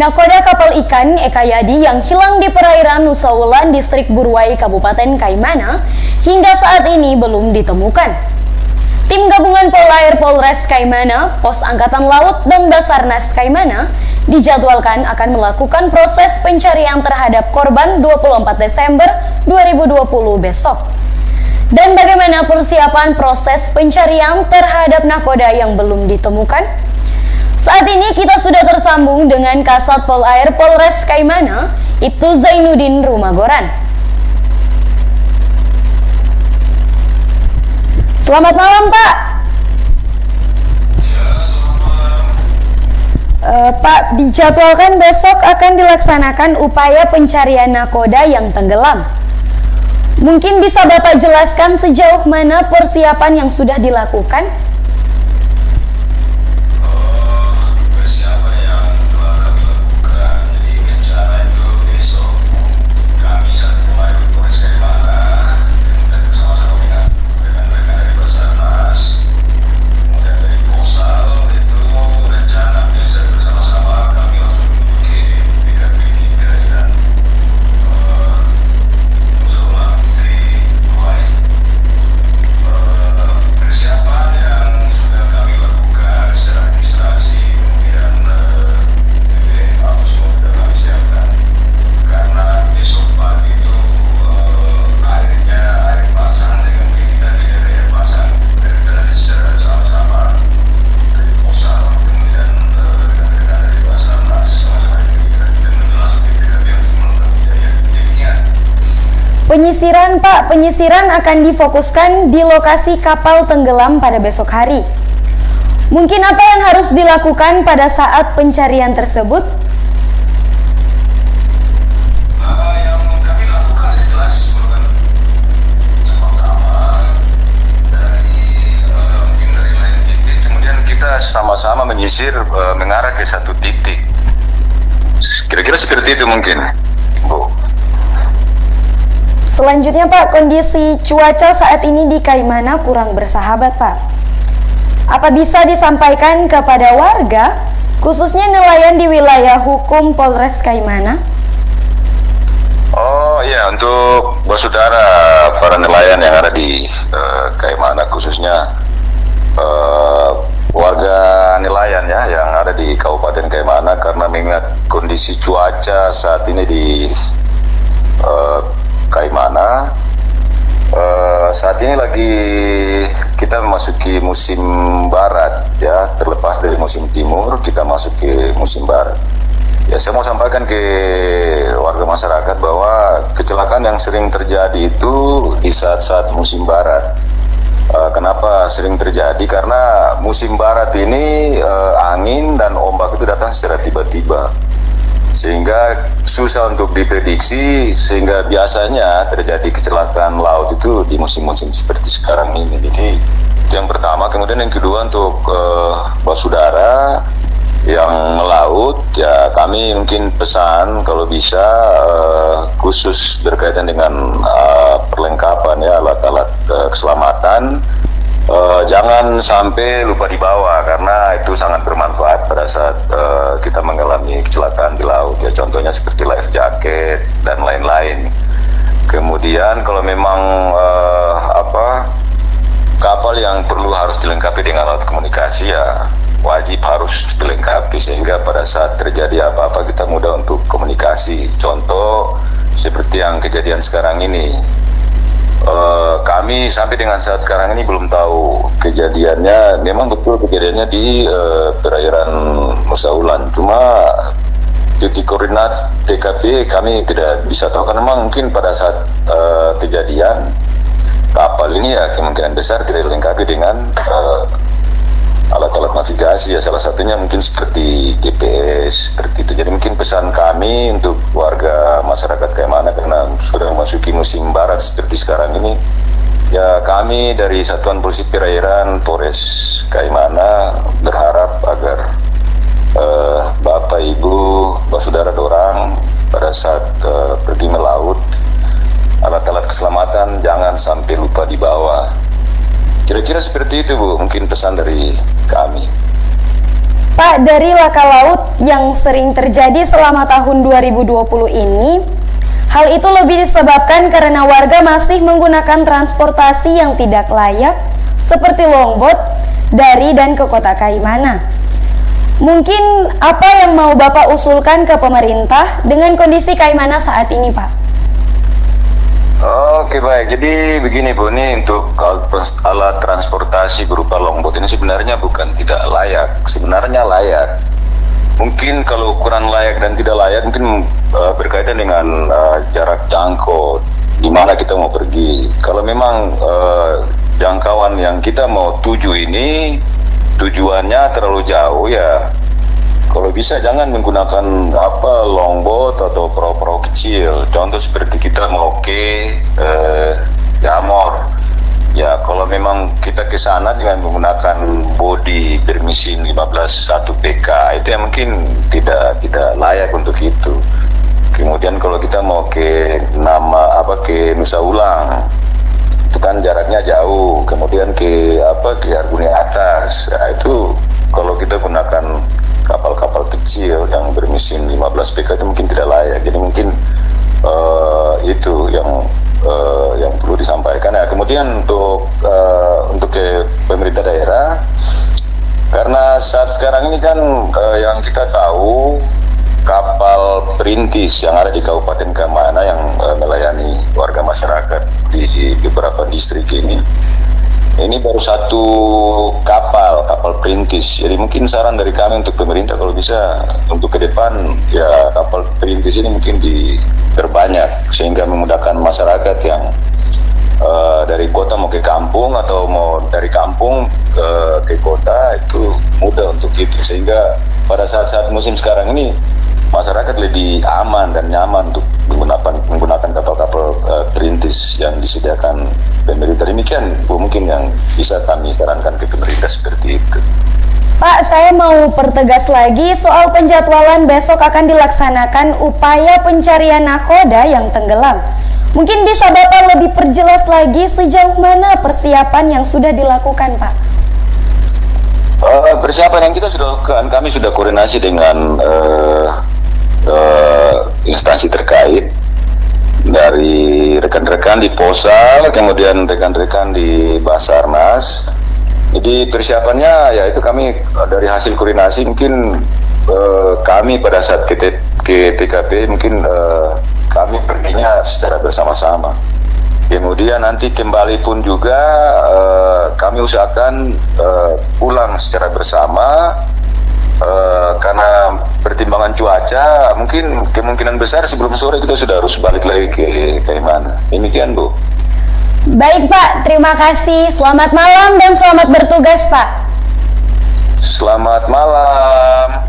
nakoda kapal ikan Ekayadi yang hilang di perairan Nusa Wulan, Distrik Burwai, Kabupaten Kaimana, hingga saat ini belum ditemukan. Tim gabungan Polair Polres Kaimana, Pos Angkatan Laut, dan Basarnas Kaimana dijadwalkan akan melakukan proses pencarian terhadap korban 24 Desember 2020 besok. Dan bagaimana persiapan proses pencarian terhadap nakoda yang belum ditemukan? Saat ini kita sudah tersambung dengan Kasat Polair Polres Kaimana, Ibtu Zainuddin Rumagoran. Selamat malam, Pak. Ya, selamat malam. Pak, dijadwalkan besok akan dilaksanakan upaya pencarian nakoda yang tenggelam. Mungkin bisa Bapak jelaskan sejauh mana persiapan yang sudah dilakukan? Persiapan yang telah kami lakukan, jadi rencana itu besok kami satu Polair Polres Kaimana dan bersama-sama dengan rekan-rekan dari Basarnas, kemudian dari Posal, itu rencana bisa bersama-sama kami langsung menuju ke TKP di perairan Nusa Wulan, Distrik Burwai. Persiapan yang sudah kami lakukan secara administrasi, kemudian BBM semua sudah kami siapkan, karena besok pagi itu airnya air pasang, sehingga mungkin kita tidak ada air pasang. Kita nanti secara sama-sama dari Posal, kemudian rekan-rekan dari Basarnas, sama-sama kita menuju langsung ke TKP untuk melakukan pencarian. Penyisiran, Pak, penyisiran akan difokuskan di lokasi kapal tenggelam pada besok hari. Mungkin apa yang harus dilakukan pada saat pencarian tersebut? Yang kami lakukan jelas merupakan sama-sama mungkin dari lain titik, kemudian kita sama-sama menyisir mengarah ke satu titik. Kira-kira seperti itu mungkin, Bu. Selanjutnya, Pak, kondisi cuaca saat ini di Kaimana kurang bersahabat, Pak. Apa bisa disampaikan kepada warga, khususnya nelayan di wilayah hukum Polres Kaimana? Oh iya, untuk saudara para nelayan yang ada di Kaimana, khususnya warga nelayan ya yang ada di Kabupaten Kaimana, karena mengingat kondisi cuaca saat ini di Kaimana, saat ini lagi kita memasuki musim barat ya, terlepas dari musim timur kita masuk ke musim barat. Ya, saya mau sampaikan ke warga masyarakat bahwa kecelakaan yang sering terjadi itu di saat-saat musim barat. Kenapa sering terjadi? Karena musim barat ini angin dan ombak itu datang secara tiba-tiba, sehingga susah untuk diprediksi, sehingga biasanya terjadi kecelakaan laut itu di musim-musim seperti sekarang ini. Jadi itu yang pertama. Kemudian yang kedua, untuk saudara yang melaut, ya kami mungkin pesan kalau bisa khusus berkaitan dengan perlengkapan ya, alat-alat keselamatan, jangan sampai lupa dibawa, karena itu sangat bermanfaat pada saat kita mengalami kecelakaan di laut ya, contohnya seperti life jacket dan lain-lain. Kemudian kalau memang kapal yang perlu harus dilengkapi dengan alat komunikasi, ya wajib harus dilengkapi, sehingga pada saat terjadi apa-apa kita mudah untuk komunikasi. Contoh seperti yang kejadian sekarang ini, kami sampai dengan saat sekarang ini belum tahu kejadiannya. Memang betul kejadiannya di perairan Nusa Wulan, cuma titik koordinat TKP kami tidak bisa tahu, karena memang mungkin pada saat kejadian kapal ini ya kemungkinan besar tidak dilengkapi dengan alat-alat navigasi ya, salah satunya mungkin seperti GPS seperti itu. Jadi mungkin pesan kami untuk warga masyarakat Kaimana, karena sudah memasuki musim barat seperti sekarang ini, ya kami dari Satuan Polisi Perairan Polres Kaimana berharap agar Bapak Ibu, saudara dorang pada saat pergi melaut, alat-alat keselamatan jangan sampai lupa dibawa. Kira-kira seperti itu, Bu, mungkin pesan dari kami. Pak, dari laka laut yang sering terjadi selama tahun 2020 ini, hal itu lebih disebabkan karena warga masih menggunakan transportasi yang tidak layak seperti longboat dari dan ke kota Kaimana. Mungkin apa yang mau Bapak usulkan ke pemerintah dengan kondisi Kaimana saat ini, Pak? Oke, baik, jadi begini Bu, ini untuk alat transportasi berupa longboat ini sebenarnya bukan tidak layak, sebenarnya layak. Mungkin kalau ukuran layak dan tidak layak mungkin berkaitan dengan jarak jangkau di mana kita mau pergi. Kalau memang jangkauan yang kita mau tuju ini tujuannya terlalu jauh, ya kalau bisa jangan menggunakan longboat atau perahu-perahu kecil. Contoh seperti kita mau ke Jamor. Ya kalau memang kita ke sana dengan menggunakan bodi bermesin 15 PK itu yang mungkin tidak layak untuk itu. Kemudian kalau kita mau ke Nusa Ulang, itu kan jaraknya jauh. Kemudian ke Arguni Atas. Nah, itu kalau kita gunakan kapal-kapal kecil yang bermesin 15 PK itu mungkin tidak layak. Jadi mungkin itu yang perlu disampaikan. Ya, kemudian untuk ke pemerintah daerah, karena saat sekarang ini kan yang kita tahu kapal perintis yang ada di Kabupaten Kaimana yang melayani warga masyarakat di beberapa distrik ini baru satu kapal perintis. Jadi mungkin saran dari kami untuk pemerintah kalau bisa untuk ke depan ya kapal perintis ini mungkin diperbanyak sehingga memudahkan masyarakat yang dari kota mau ke kampung atau mau dari kampung ke kota, itu mudah untuk itu, sehingga pada saat-saat musim sekarang ini masyarakat lebih aman dan nyaman untuk menggunakan kapal-kapal perintis yang disediakan pemerintah. Demikian Bu, mungkin yang bisa kami sarankan ke pemerintah seperti itu. Pak, saya mau pertegas lagi soal penjadwalan besok akan dilaksanakan upaya pencarian nakoda yang tenggelam. Mungkin bisa Bapak lebih perjelas lagi sejauh mana persiapan yang sudah dilakukan, Pak? Persiapan yang kita sudah lakukan, kami sudah koordinasi dengan instansi terkait, dari rekan-rekan di Posal, kemudian rekan-rekan di Basarnas. Jadi persiapannya ya itu kami dari hasil koordinasi mungkin kami pada saat ke TKP mungkin kami perginya secara bersama-sama. Kemudian nanti kembali pun juga kami usahakan pulang secara bersama. Karena pertimbangan cuaca mungkin kemungkinan besar sebelum sore kita sudah harus balik lagi ke Kaimana. Demikian Bu. Baik Pak, terima kasih. Selamat malam dan selamat bertugas Pak. Selamat malam.